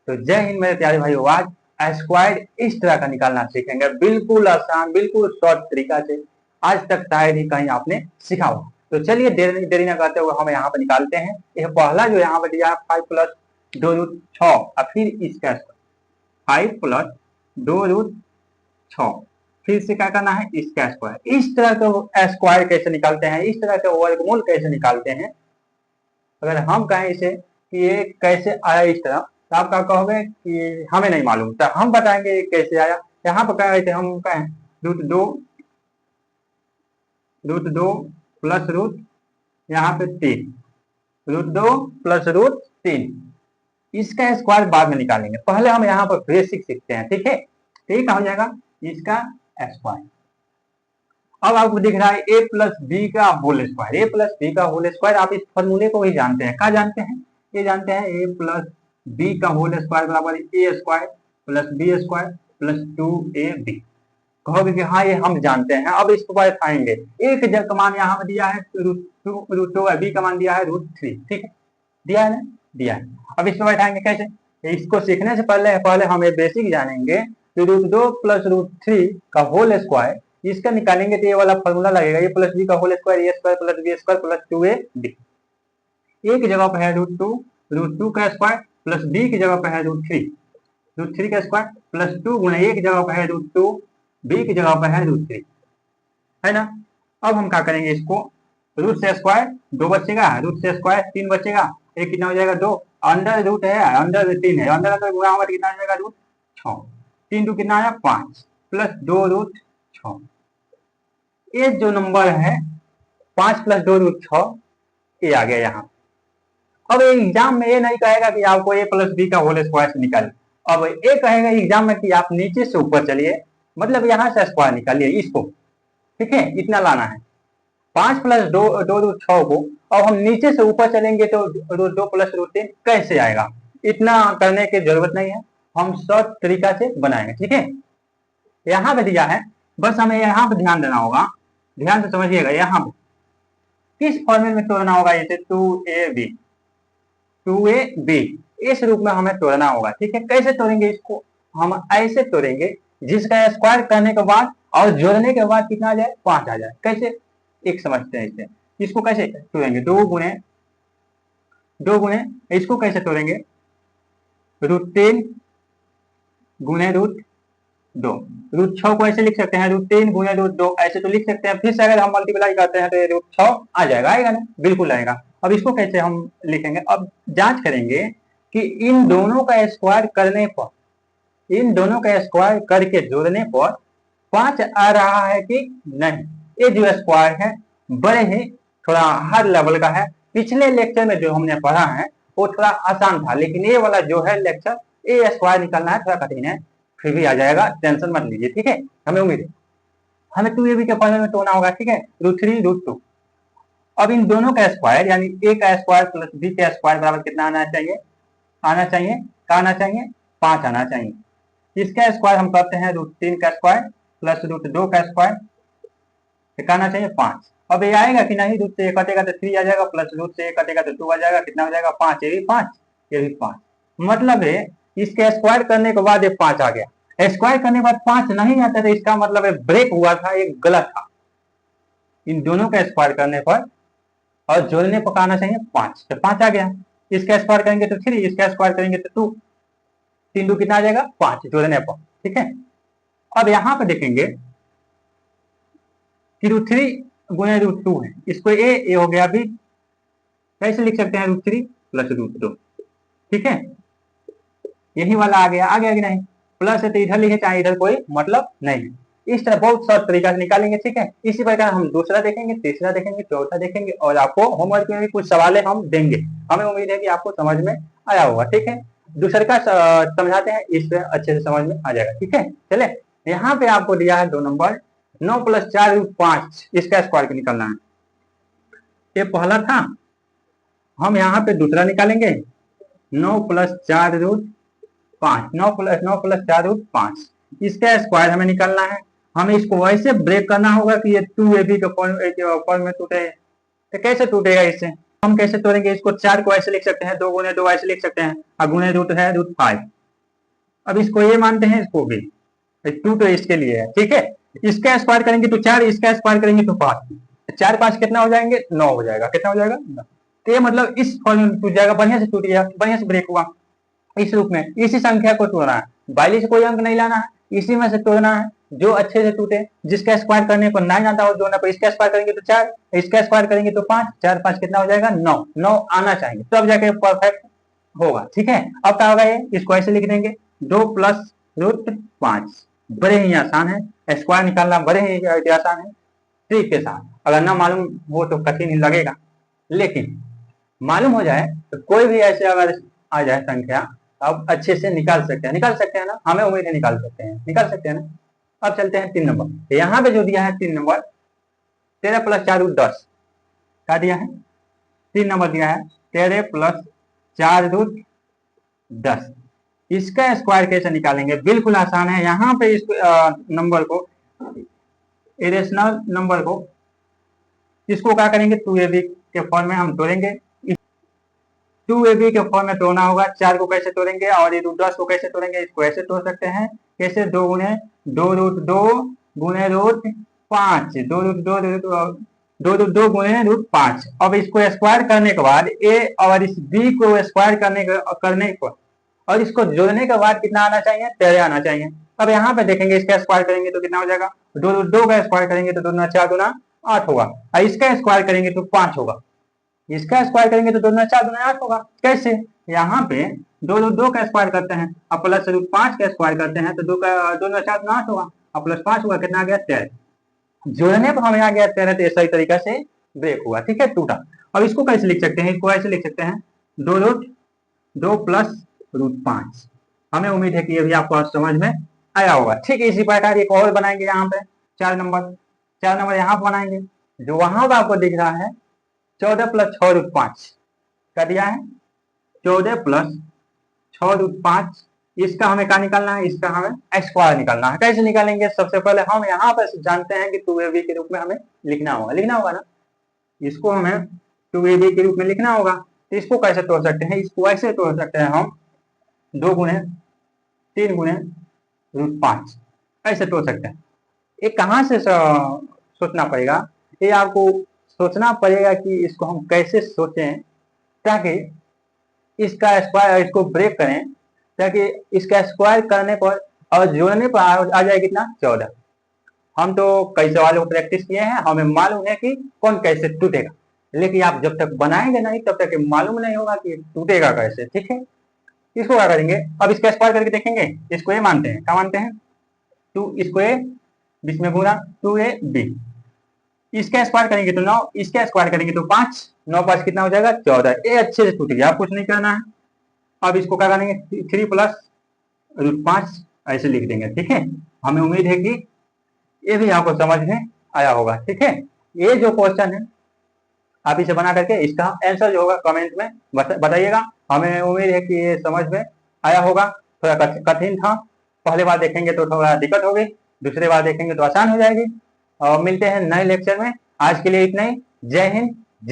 तो जय हिंद मेरे प्यारे भाइयों, आज स्क्वायर इस तरह का निकालना सीखेंगे, बिल्कुल आसान, बिल्कुल शॉर्ट तरीका से। आज तक शायद ही कहीं आपने सीखा हो। तो चलिए देरी न करते हुए हम यहाँ पर निकालते हैं। यह पहला जो यहाँ पर दिया है 5 प्लस 2 रूट 6 और फिर इसका 5 प्लस 2 रूट 6, फिर से क्या करना है, इसका स्क्वायर। इस तरह का स्क्वायर कैसे निकालते हैं, इस तरह के वर्गमूल कैसे निकालते हैं। अगर हम कहें इसे कि ये कैसे आया इस तरह, तो आप क्या कहोगे कि हमें नहीं मालूम, तो हम बताएंगे ये कैसे आया। यहाँ पर कह रहे थे, हम कहें रूट दो प्लस रूट यहाँ पे 3, रूट 2 प्लस रूट 3, इसका स्क्वायर बाद में निकालेंगे। पहले हम यहाँ पर बेसिक सीखते हैं, ठीक है। ठीक हो जाएगा इसका स्क्वायर। अब आपको दिख रहा है ए प्लस बी का होल स्क्वायर, ए प्लस बी का होल स्क्वायर। आप इस फॉर्मूले को ही जानते हैं, क्या जानते हैं, ये जानते हैं ए प्लस बी का होल स्क्वायर बराबर a square plus b square plus 2ab। कहोगे कि हाँ ये हम जानते हैं। अब इसको बैठाएंगे, ए का जब मान यहाँ पर दिया है रूट 2 बी का मान दिया है रूट 3, ठीक है, दिया है ना, दिया है। अब इसको बैठाएंगे कैसे, इसको सीखने से पहले हम ये बेसिक जानेंगे। तो रूट 2 प्लस रूट 3 का होल स्क्वायर, इसका निकालेंगे तो ये वाला फॉर्मूला लगेगा, ए प्लस बी का whole square a square plus b square plus 2ab। A की जगह पर है रूट 2 का स्क्वायर प्लस बी की जगह पर है रूट 3 का स्क्वायर प्लस 2 गुना ए की जगह पर है रूट 2, बी की जगह पर है रूट 3, है ना। अब हम क्या करेंगे, इसको रूट से स्क्वायर 2 बचेगा, रूट से स्क्वायर 3 बचेगा, एक कितना हो जाएगा 2, अंडर रूट है, अंडर 3 है, अंडर अंदर गुणा होगा तो कितना हो जाएगा रूट 6, 3 2 कितना आया 5 प्लस 2 रूट 6। ये जो नंबर है 5 प्लस 2 रूट 6, ये आ गया यहाँ। अब एग्जाम में ये नहीं कहेगा कि आपको ए प्लस बी का होल स्क्वायर से निकालिए, अब ये कहेगा एग्जाम में कि आप नीचे से ऊपर चलिए, मतलब यहाँ से स्क्वायर निकालिए इसको, ठीक है, इतना लाना है। 5 प्लस 2 रूट 6 को अब हम नीचे से ऊपर चलेंगे तो रूट 2 प्लस रूट 3 कैसे आएगा, इतना करने की जरूरत नहीं है, हम शॉर्ट तरीका से बनाएंगे, ठीक है। यहाँ पे दिया है, बस हमें यहाँ पे ध्यान देना होगा, ध्यान से समझिएगा। यहाँ पे किस फॉर्मूले में तोड़ना होगा, इसे 2ab इस रूप में हमें तोड़ना होगा, ठीक है। कैसे तोड़ेंगे इसको, हम ऐसे तोड़ेंगे जिसका स्क्वायर करने के बाद और जोड़ने के बाद कितना आ जाए, 5 आ जाए। कैसे, एक समझते हैं इसे, इसको कैसे तोड़ेंगे, 2 गुणे इसको कैसे तोड़ेंगे, रूट 3 गुणे रूट 2, रूट 6 को ऐसे लिख सकते हैं, रूट 3 गुणे रूट 2 ऐसे तो लिख सकते हैं। फिर से अगर हम मल्टीप्लाई करते हैं तो ये रूट 6 आ जाएगा, आएगा ना, बिल्कुल आएगा। अब इसको कैसे हम लिखेंगे, अब जांच करेंगे कि इन दोनों का स्क्वायर करने पर, इन दोनों का स्क्वायर करके जोड़ने पर 5 आ रहा है कि नहीं। ये जो स्क्वायर है बड़े ही थोड़ा हार्ड लेवल का है। पिछले लेक्चर में जो हमने पढ़ा है वो थोड़ा आसान था, लेकिन ये वाला जो है लेक्चर, ये स्क्वायर निकालना है थोड़ा कठिन है, फिर भी आ जाएगा, टेंशन मत लीजिए, ठीक है। हमें उम्मीद है, हमें 2ab के फॉर्मूले में तोड़ना होगा, ठीक है, रूट 3 रूट 2। अब इन दोनों का स्क्वायर यानी a का स्क्वायर प्लस b का स्क्वायर बराबर कितना आना चाहिए, क्या आना चाहिए, 5 आना चाहिए। इसका स्क्वायर हम करते हैं रूट 3 का स्क्वायर प्लस रूट 2 का स्क्वायर, क्या आना चाहिए 5। अब ये आएगा कि नहीं, रूट से कटेगा तो 3 आ जाएगा, प्लस रूट से कटेगा तो 2 आ जाएगा, कितना हो जाएगा 5, ये भी 5, ये भी 5। मतलब है इसके स्क्वायर करने के बाद ये 5 आ गया, स्क्वायर करने के बाद 5 नहीं आता तो इसका मतलब है ब्रेक हुआ था, ये गलत था। इन दोनों का स्क्वायर करने पर और जोड़ने पर आना चाहिए 5, तो 5 आ गया। इसका स्क्वायर करेंगे तो 3, इसका स्क्वायर करेंगे तो 2, 3 2 कितना आ जाएगा 5 जोड़ने पर, ठीक है। अब यहाँ पे देखेंगे कि रूट 3 गुणे रूट 2 है, इसको ए हो गया, अभी कैसे लिख सकते हैं, रूट 3 प्लस रूट 2, ठीक है, यही वाला आ गया कि नहीं, प्लस है तो इधर लिखे चाहे इधर कोई मतलब नहीं है। इस तरह बहुत शॉर्ट तरीका से निकालेंगे, ठीक है। इसी प्रकार हम दूसरा देखेंगे, तीसरा देखेंगे, चौथा देखेंगे, और आपको होमवर्क में भी कुछ सवाल हम देंगे। हमें उम्मीद है कि आपको समझ में आया होगा, ठीक है। दूसरे का समझाते हैं, इस पे अच्छे से समझ में आ जाएगा, ठीक है। चले, यहाँ पे आपको दिया है 2 नंबर 9 प्लस 4 रूट 5, इसका स्क्वायर निकालना है। ये पहला था, हम यहाँ पे दूसरा निकालेंगे 9 प्लस 4 रूट 5, 9 प्लस 4 रूट 5, इसका स्क्वायर हमें निकालना है। हमें इसको वैसे ब्रेक करना होगा कि ये 2ab के फॉर्म में टूटे, तो कैसे टूटेगा, इससे हम कैसे तोड़ेंगे इसको, 4 को ऐसे लिख सकते हैं, 2 गुणे 2 ऐसे लिख सकते हैं, और गुणे रूट है रूट 5, अब इसको ये मानते हैं, इसको भी, 2 तो इसके लिए है, ठीक है। इसका स्क्वायर करेंगे तो 4, इसका स्क्वायर करेंगे तो 5, 4 5 कितना हो जाएंगे, 9 हो जाएगा। कितना हो जाएगा, 9। तो ये मतलब इस फॉर्मूले में टूट जाएगा, बढ़िया से टूट गया, बढ़िया से ब्रेक हुआ। इस रूप में इसी संख्या को तोड़ना है, बाइली से कोई अंक नहीं लाना है, इसी में से तोड़ना है जो अच्छे से टूटे, जिसका स्क्वायर करने पर 9 आता हो जोड़ने पर। इसका स्क्वायर करेंगे तो 4, इसका स्क्वायर करेंगे तो 5, 4 5 कितना हो जाएगा, 9। 9 आना चाहिए तब जाके परफेक्ट होगा, ठीक है। अब क्या होगा, ये इसको ऐसे लिख देंगे, 2 प्लस रूट 5। बड़े ही आसान है, स्क्वायर निकालना बड़े ही आसान है, ट्रिक के साथ। अगर ना मालूम हो तो कठिन ही लगेगा, लेकिन मालूम हो जाए तो कोई भी ऐसे अगर आ जाए संख्या, अब अच्छे से निकाल सकते हैं ना, हमें उम्मीद है निकाल सकते हैं ना। अब चलते हैं 3 नंबर। यहाँ पे जो दिया है 3 नंबर, 13 प्लस 4 रूट 10, क्या दिया है, 3 नंबर दिया है 13 प्लस 4 रूट 10। इसका स्क्वायर कैसे निकालेंगे, बिल्कुल आसान है। यहाँ पे इस नंबर को, इरेशनल नंबर को, इसको क्या करेंगे, 2ab के फॉर्म में हम तोड़ेंगे। 2ab के फॉर्म में तोड़ना होगा। 4 को कैसे तोड़ेंगे और ये रूट 10 को कैसे तोड़ेंगे, इसको ऐसे तोड़ सकते हैं, कैसे, 2 गुने 2 रूट 2 गुने रूट 5, 2 रूट 2 2 रूट 2 गुने रूट 5। अब इसको स्क्वायर करने के बाद ए और इस बी को स्क्वायर करने पर और इसको जोड़ने के बाद कितना आना चाहिए, 13 आना चाहिए। अब यहाँ पे देखेंगे, इसका स्क्वायर करेंगे तो कितना हो जाएगा, 2 रूट 2 का स्क्वायर करेंगे तो 2 दूना 4 दूना 8 होगा, और इसका स्क्वायर करेंगे तो 5 होगा। इसका स्क्वायर करेंगे तो 2 दूना 4 दूना 8 होगा। कैसे, यहाँ पे 2 रूट 2 का स्क्वायर करते हैं और प्लस रूट 5 का स्क्वायर करते हैं तो 2 दूना 4 दूना 8 होगा और प्लस 5 होगा, कितना आ गया, 13। जोड़ने पर हमें आ गया 13, तो सही तरीका से ब्रेक हुआ, ठीक है, टूटा। अब इसको कैसे लिख सकते हैं, इसको ऐसे लिख सकते हैं, 2 रूट 2 प्लस रूट 5। हमें उम्मीद है कि ये भी आपको समझ में आया होगा। ठीक है, इसी प्रकार एक और बनाएंगे यहाँ पे 4 नंबर यहाँ पर बनाएंगे। जो वहां पर आपको दिख रहा है 14 प्लस 6 रूट 5 का दिया है, 14 प्लस 6 रूट 5। इसका हमें क्या निकालना है, इसका हमें स्क्वायर निकालना है। कैसे निकालेंगे, सबसे पहले हम यहाँ पर जानते हैं कि 2ab के रूप में हमें लिखना होगा ना, इसको हमें 2ab के रूप में लिखना होगा। तो इसको कैसे तोड़ सकते हैं, इसको ऐसे तोड़ सकते हैं हम, 2 गुने 3 गुने रूट 5 ऐसे तोड़ सकते हैं। ये कहाँ से सोचना पड़ेगा, ये आपको सोचना पड़ेगा कि इसको हम कैसे सोचें ताकि इसका स्क्वायर, इसको ब्रेक करें ताकि इसका स्क्वायर करने पर और जोड़ने पर आ जाए कितना, 14। हम तो कई सवालों को प्रैक्टिस किए हैं, हमें मालूम है कि कौन कैसे टूटेगा, लेकिन आप जब तक बनाएंगे नहीं तब तक मालूम नहीं होगा कि टूटेगा कैसे, ठीक है। इसको क्या करेंगे, अब इसका स्क्वायर करके देखेंगे। इसको ए मानते हैं, क्या मानते हैं, 2, इसको ए, बीच में गुना 2ab। इसका स्क्वायर करेंगे तो 9, इसका स्क्वायर करेंगे तो 5, 9 5 कितना हो जाएगा, 14। ए अच्छे से टूट गया, कुछ नहीं करना है। अब इसको क्या करेंगे, 3 प्लस रूट 5 ऐसे लिख देंगे, ठीक है। हमें उम्मीद है कि ये भी आपको समझ में आया होगा, ठीक है। ये जो क्वेश्चन है आप इसे बना करके इसका आंसर जो होगा कमेंट में बताइएगा। हमें उम्मीद है कि ये समझ में आया होगा। थोड़ा कठिन था, पहले बार देखेंगे तो थोड़ा दिक्कत होगी, दूसरे बार देखेंगे तो आसान हो जाएगी। और मिलते हैं नए लेक्चर में, आज के लिए इतना ही। जय हिंद,